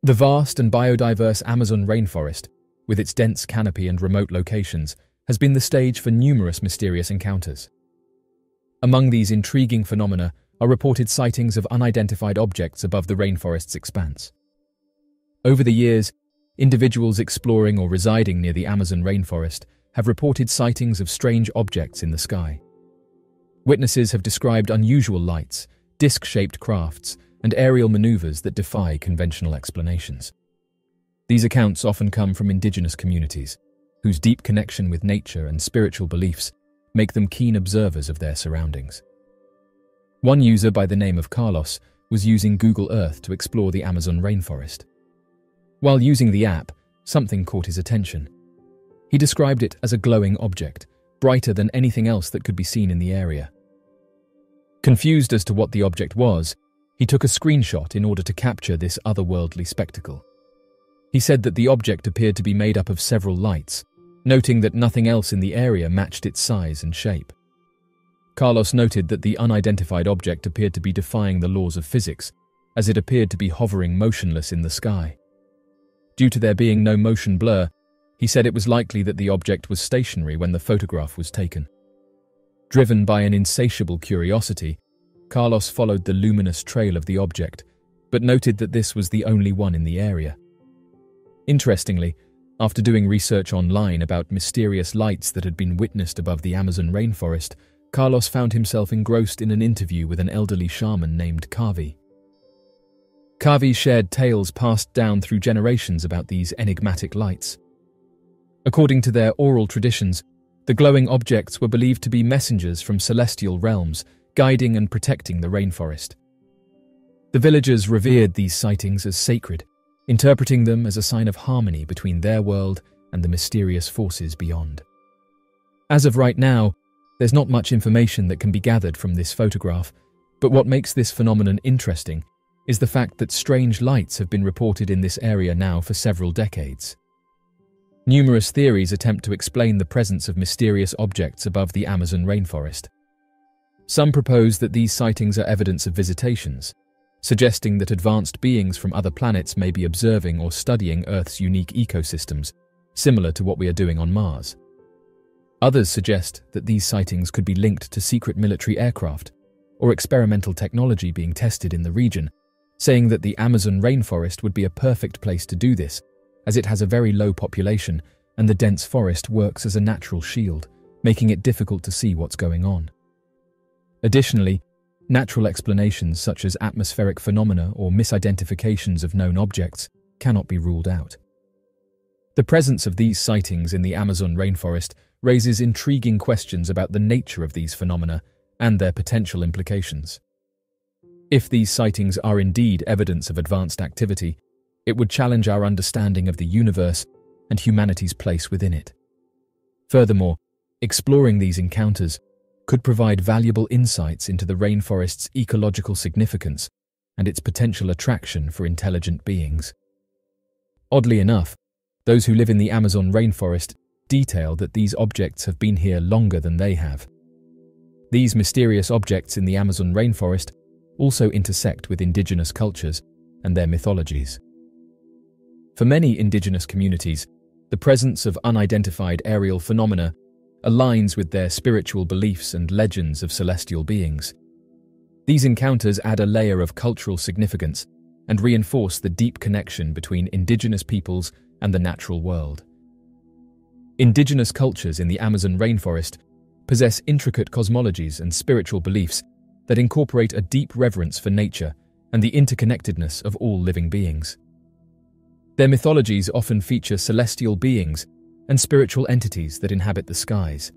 The vast and biodiverse Amazon rainforest, with its dense canopy and remote locations, has been the stage for numerous mysterious encounters. Among these intriguing phenomena are reported sightings of unidentified objects above the rainforest's expanse. Over the years, individuals exploring or residing near the Amazon rainforest have reported sightings of strange objects in the sky. Witnesses have described unusual lights, disc-shaped crafts, and aerial maneuvers that defy conventional explanations. These accounts often come from indigenous communities, whose deep connection with nature and spiritual beliefs make them keen observers of their surroundings. One user by the name of Carlos was using Google Earth to explore the Amazon rainforest. While using the app, something caught his attention. He described it as a glowing object, brighter than anything else that could be seen in the area. Confused as to what the object was, he took a screenshot in order to capture this otherworldly spectacle. He said that the object appeared to be made up of several lights, noting that nothing else in the area matched its size and shape. Carlos noted that the unidentified object appeared to be defying the laws of physics, as it appeared to be hovering motionless in the sky. Due to there being no motion blur, he said it was likely that the object was stationary when the photograph was taken. Driven by an insatiable curiosity, Carlos followed the luminous trail of the object, but noted that this was the only one in the area. Interestingly, after doing research online about mysterious lights that had been witnessed above the Amazon rainforest, Carlos found himself engrossed in an interview with an elderly shaman named Kavi. Kavi shared tales passed down through generations about these enigmatic lights. According to their oral traditions, the glowing objects were believed to be messengers from celestial realms, guiding and protecting the rainforest. The villagers revered these sightings as sacred, interpreting them as a sign of harmony between their world and the mysterious forces beyond. As of right now, there's not much information that can be gathered from this photograph, but what makes this phenomenon interesting is the fact that strange lights have been reported in this area now for several decades. Numerous theories attempt to explain the presence of mysterious objects above the Amazon rainforest. Some propose that these sightings are evidence of visitations, suggesting that advanced beings from other planets may be observing or studying Earth's unique ecosystems, similar to what we are doing on Mars. Others suggest that these sightings could be linked to secret military aircraft or experimental technology being tested in the region, saying that the Amazon rainforest would be a perfect place to do this, as it has a very low population and the dense forest works as a natural shield, making it difficult to see what's going on. Additionally, natural explanations such as atmospheric phenomena or misidentifications of known objects cannot be ruled out. The presence of these sightings in the Amazon rainforest raises intriguing questions about the nature of these phenomena and their potential implications. If these sightings are indeed evidence of advanced activity, it would challenge our understanding of the universe and humanity's place within it. Furthermore, exploring these encounters could provide valuable insights into the rainforest's ecological significance and its potential attraction for intelligent beings. Oddly enough, those who live in the Amazon rainforest detail that these objects have been here longer than they have. These mysterious objects in the Amazon rainforest also intersect with indigenous cultures and their mythologies. For many indigenous communities, the presence of unidentified aerial phenomena aligns with their spiritual beliefs and legends of celestial beings. These encounters add a layer of cultural significance and reinforce the deep connection between indigenous peoples and the natural world. Indigenous cultures in the Amazon rainforest possess intricate cosmologies and spiritual beliefs that incorporate a deep reverence for nature and the interconnectedness of all living beings. Their mythologies often feature celestial beings and spiritual entities that inhabit the skies.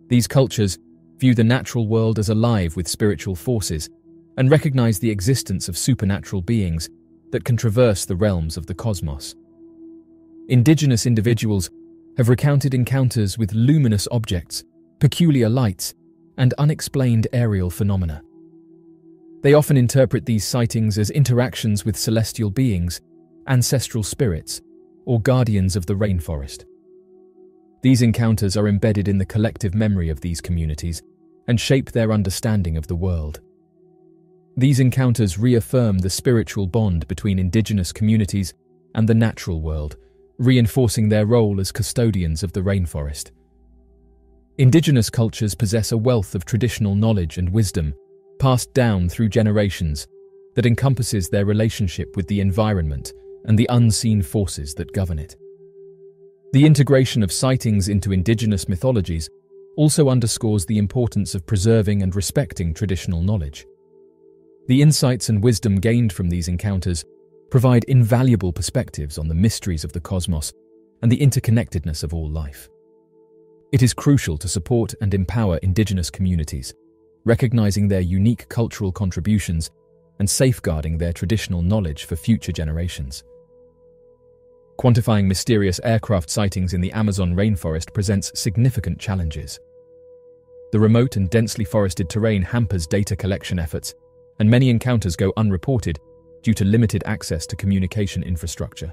These cultures view the natural world as alive with spiritual forces and recognize the existence of supernatural beings that can traverse the realms of the cosmos. Indigenous individuals have recounted encounters with luminous objects, peculiar lights, and unexplained aerial phenomena. They often interpret these sightings as interactions with celestial beings, ancestral spirits, or guardians of the rainforest. These encounters are embedded in the collective memory of these communities and shape their understanding of the world. These encounters reaffirm the spiritual bond between indigenous communities and the natural world, reinforcing their role as custodians of the rainforest. Indigenous cultures possess a wealth of traditional knowledge and wisdom, passed down through generations, that encompasses their relationship with the environment and the unseen forces that govern it. The integration of sightings into indigenous mythologies also underscores the importance of preserving and respecting traditional knowledge. The insights and wisdom gained from these encounters provide invaluable perspectives on the mysteries of the cosmos and the interconnectedness of all life. It is crucial to support and empower indigenous communities, recognizing their unique cultural contributions and safeguarding their traditional knowledge for future generations. Quantifying mysterious aircraft sightings in the Amazon rainforest presents significant challenges. The remote and densely forested terrain hampers data collection efforts, and many encounters go unreported due to limited access to communication infrastructure.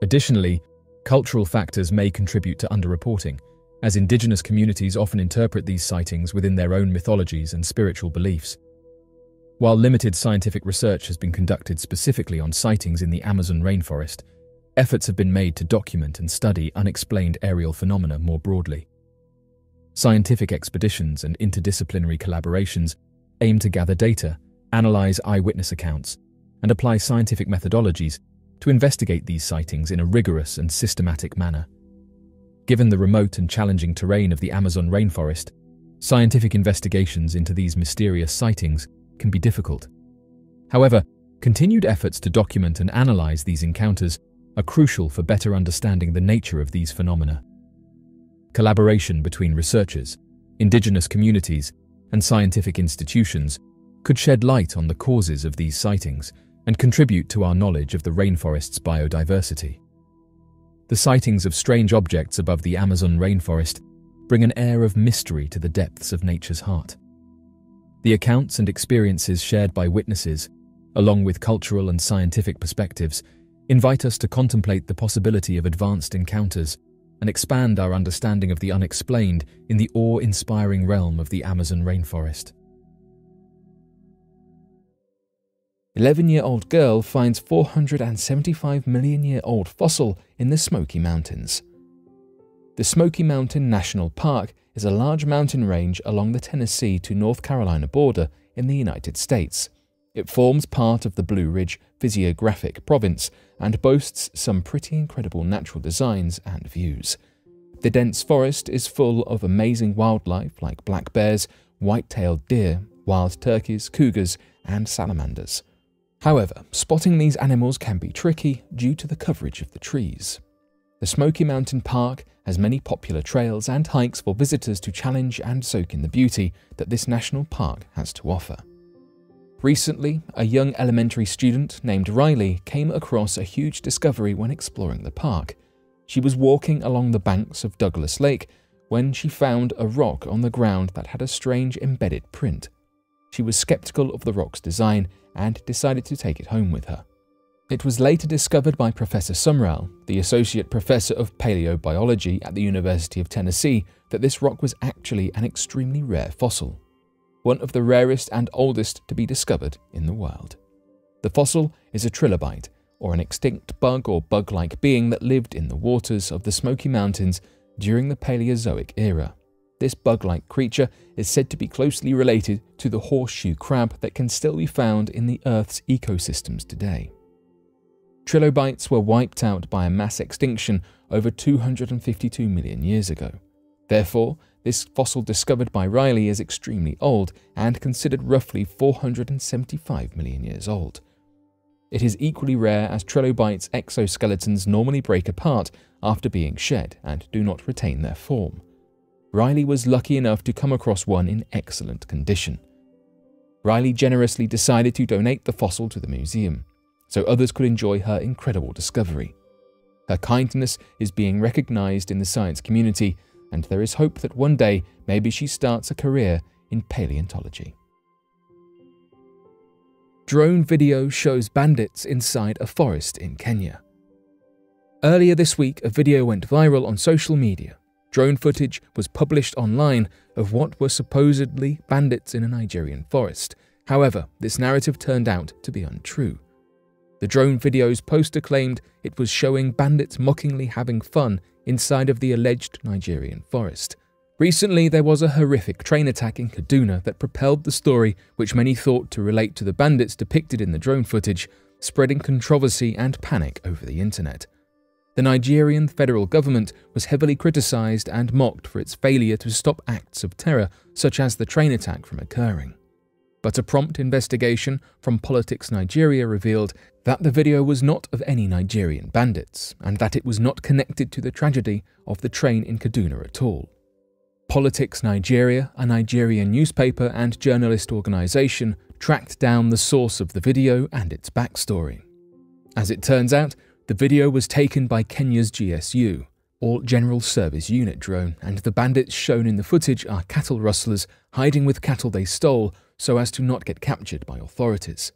Additionally, cultural factors may contribute to underreporting, as indigenous communities often interpret these sightings within their own mythologies and spiritual beliefs. While limited scientific research has been conducted specifically on sightings in the Amazon rainforest, efforts have been made to document and study unexplained aerial phenomena more broadly. Scientific expeditions and interdisciplinary collaborations aim to gather data, analyze eyewitness accounts, and apply scientific methodologies to investigate these sightings in a rigorous and systematic manner. Given the remote and challenging terrain of the Amazon rainforest, scientific investigations into these mysterious sightings can be difficult. However, continued efforts to document and analyze these encounters are crucial for better understanding the nature of these phenomena. Collaboration between researchers, indigenous communities, and scientific institutions could shed light on the causes of these sightings and contribute to our knowledge of the rainforest's biodiversity. The sightings of strange objects above the Amazon rainforest bring an air of mystery to the depths of nature's heart. The accounts and experiences shared by witnesses, along with cultural and scientific perspectives, invite us to contemplate the possibility of advanced encounters and expand our understanding of the unexplained in the awe-inspiring realm of the Amazon rainforest. 11-year-old girl finds 475 million-year-old fossil in the Smoky Mountains. The Smoky Mountain National Park is a large mountain range along the Tennessee to North Carolina border in the United States. It forms part of the Blue Ridge Physiographic Province and boasts some pretty incredible natural designs and views. The dense forest is full of amazing wildlife like black bears, white-tailed deer, wild turkeys, cougars, and salamanders. However, spotting these animals can be tricky due to the coverage of the trees. The Smoky Mountain Park has many popular trails and hikes for visitors to challenge and soak in the beauty that this national park has to offer. Recently, a young elementary student named Riley came across a huge discovery when exploring the park. She was walking along the banks of Douglas Lake when she found a rock on the ground that had a strange embedded print. She was skeptical of the rock's design and decided to take it home with her. It was later discovered by Professor Sumrall, the Associate Professor of Paleobiology at the University of Tennessee, that this rock was actually an extremely rare fossil, one of the rarest and oldest to be discovered in the world. The fossil is a trilobite, or an extinct bug or bug-like being that lived in the waters of the Smoky Mountains during the Paleozoic era. This bug-like creature is said to be closely related to the horseshoe crab that can still be found in the Earth's ecosystems today. Trilobites were wiped out by a mass extinction over 252 million years ago. Therefore, this fossil discovered by Riley is extremely old and considered roughly 475 million years old. It is equally rare as trilobites' exoskeletons normally break apart after being shed and do not retain their form. Riley was lucky enough to come across one in excellent condition. Riley generously decided to donate the fossil to the museum, so others could enjoy her incredible discovery. Her kindness is being recognized in the science community, and there is hope that one day maybe she starts a career in paleontology. Drone video shows bandits inside a forest in Kenya. Earlier this week, a video went viral on social media. Drone footage was published online of what were supposedly bandits in a Nigerian forest. However, this narrative turned out to be untrue. The drone video's poster claimed it was showing bandits mockingly having fun inside of the alleged Nigerian forest. Recently, there was a horrific train attack in Kaduna that propelled the story, which many thought to relate to the bandits depicted in the drone footage, spreading controversy and panic over the internet. The Nigerian federal government was heavily criticized and mocked for its failure to stop acts of terror such as the train attack from occurring. But a prompt investigation from Politics Nigeria revealed that the video was not of any Nigerian bandits, and that it was not connected to the tragedy of the train in Kaduna at all. Politics Nigeria, a Nigerian newspaper and journalist organization, tracked down the source of the video and its backstory. As it turns out, the video was taken by Kenya's GSU, or General Service Unit drone, and the bandits shown in the footage are cattle rustlers hiding with cattle they stole so as to not get captured by authorities.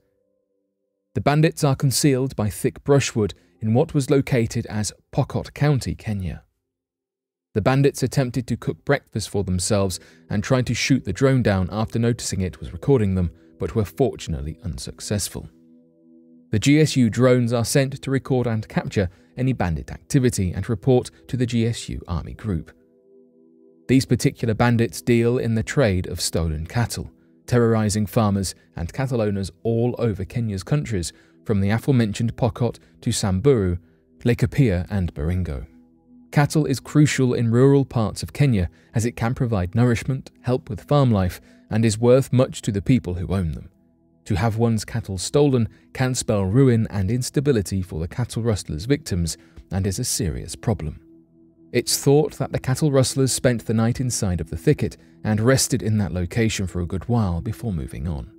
The bandits are concealed by thick brushwood in what was located as Pokot County, Kenya. The bandits attempted to cook breakfast for themselves and tried to shoot the drone down after noticing it was recording them, but were fortunately unsuccessful. The GSU drones are sent to record and capture any bandit activity and report to the GSU Army Group. These particular bandits deal in the trade of stolen cattle, terrorizing farmers and cattle owners all over Kenya's countries, from the aforementioned Pokot to Samburu, Laikipia and Baringo. Cattle is crucial in rural parts of Kenya as it can provide nourishment, help with farm life, and is worth much to the people who own them. To have one's cattle stolen can spell ruin and instability for the cattle rustlers' victims and is a serious problem. It's thought that the cattle rustlers spent the night inside of the thicket and rested in that location for a good while before moving on.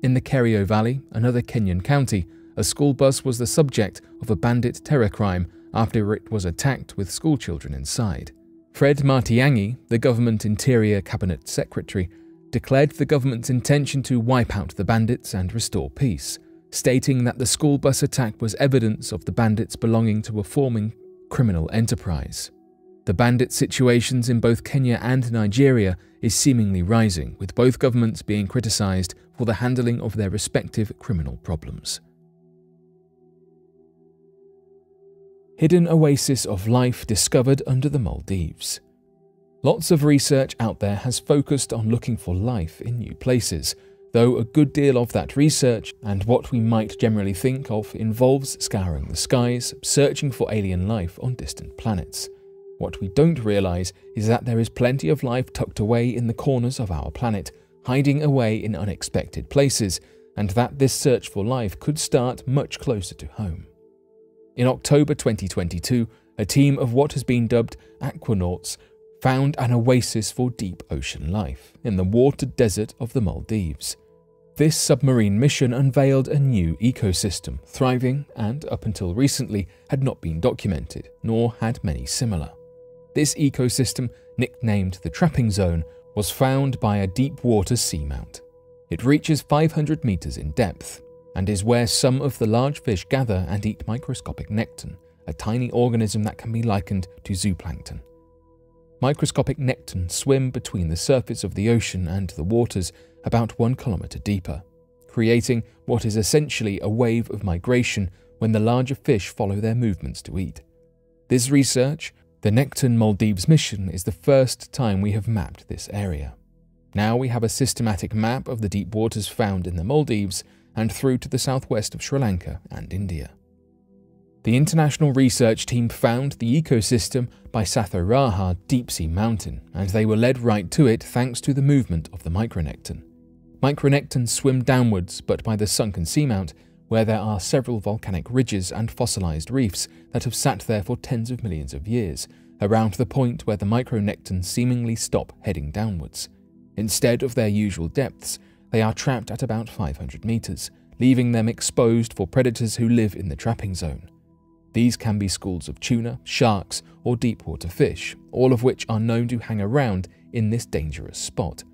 In the Kerio Valley, another Kenyan county, a school bus was the subject of a bandit terror crime after it was attacked with schoolchildren inside. Fred Matiang'i, the government Interior Cabinet Secretary, declared the government's intention to wipe out the bandits and restore peace, stating that the school bus attack was evidence of the bandits belonging to a forming criminal enterprise. The bandit situations in both Kenya and Nigeria is seemingly rising, with both governments being criticized for the handling of their respective criminal problems. Hidden Oasis of Life discovered under the Maldives. Lots of research out there has focused on looking for life in new places, though a good deal of that research, and what we might generally think of, involves scouring the skies, searching for alien life on distant planets. What we don't realize is that there is plenty of life tucked away in the corners of our planet, hiding away in unexpected places, and that this search for life could start much closer to home. In October 2022, a team of what has been dubbed aquanauts found an oasis for deep ocean life in the watered desert of the Maldives. This submarine mission unveiled a new ecosystem, thriving and, up until recently, had not been documented, nor had many similar. This ecosystem, nicknamed the Trapping Zone, was found by a deep water seamount. It reaches 500 meters in depth, and is where some of the large fish gather and eat microscopic nekton, a tiny organism that can be likened to zooplankton. Microscopic nekton swim between the surface of the ocean and the waters about 1 kilometer deeper, creating what is essentially a wave of migration when the larger fish follow their movements to eat. This research, the Nekton Maldives mission, is the first time we have mapped this area. Now we have a systematic map of the deep waters found in the Maldives and through to the southwest of Sri Lanka and India. The international research team found the ecosystem by Satharaha deep-sea mountain, and they were led right to it thanks to the movement of the micronekton. Micronekton swim downwards, but by the sunken seamount, where there are several volcanic ridges and fossilized reefs that have sat there for tens of millions of years, around the point where the micronekton seemingly stop heading downwards. Instead of their usual depths, they are trapped at about 500 meters, leaving them exposed for predators who live in the trapping zone. These can be schools of tuna, sharks, or deep-water fish, all of which are known to hang around in this dangerous spot.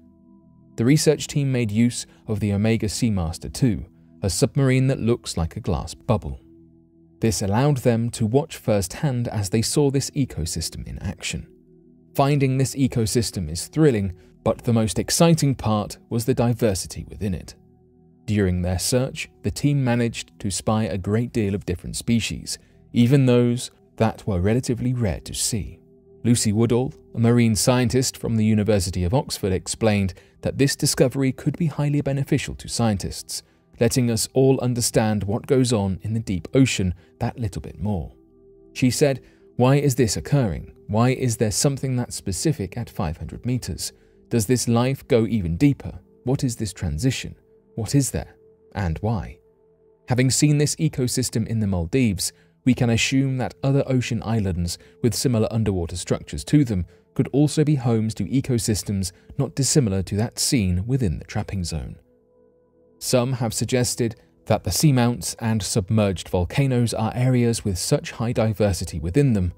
The research team made use of the Omega Seamaster 2, a submarine that looks like a glass bubble. This allowed them to watch firsthand as they saw this ecosystem in action. Finding this ecosystem is thrilling, But the most exciting part was the diversity within it. During their search, the team managed to spy a great deal of different species, even those that were relatively rare to see. Lucy Woodall, a marine scientist from the University of Oxford, explained that this discovery could be highly beneficial to scientists, letting us all understand what goes on in the deep ocean that little bit more. She said, "Why is this occurring? Why is there something that's specific at 500 meters? Does this life go even deeper? What is this transition? What is there? And why?" Having seen this ecosystem in the Maldives, we can assume that other ocean islands with similar underwater structures to them could also be homes to ecosystems not dissimilar to that seen within the trapping zone. Some have suggested that the seamounts and submerged volcanoes are areas with such high diversity within them,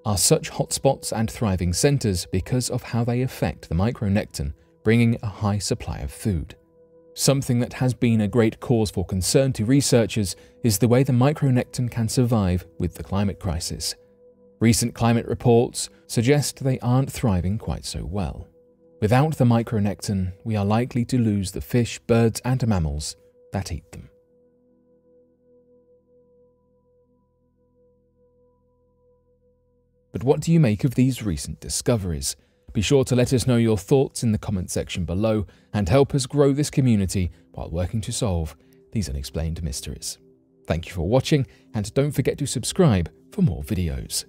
are such hotspots and thriving centers because of how they affect the micronectin, bringing a high supply of food. Something that has been a great cause for concern to researchers is the way the micronectin can survive with the climate crisis. Recent climate reports suggest they aren't thriving quite so well. Without the micronectin, we are likely to lose the fish, birds, and mammals that eat them. But what do you make of these recent discoveries? Be sure to let us know your thoughts in the comment section below and help us grow this community while working to solve these unexplained mysteries. Thank you for watching, and don't forget to subscribe for more videos.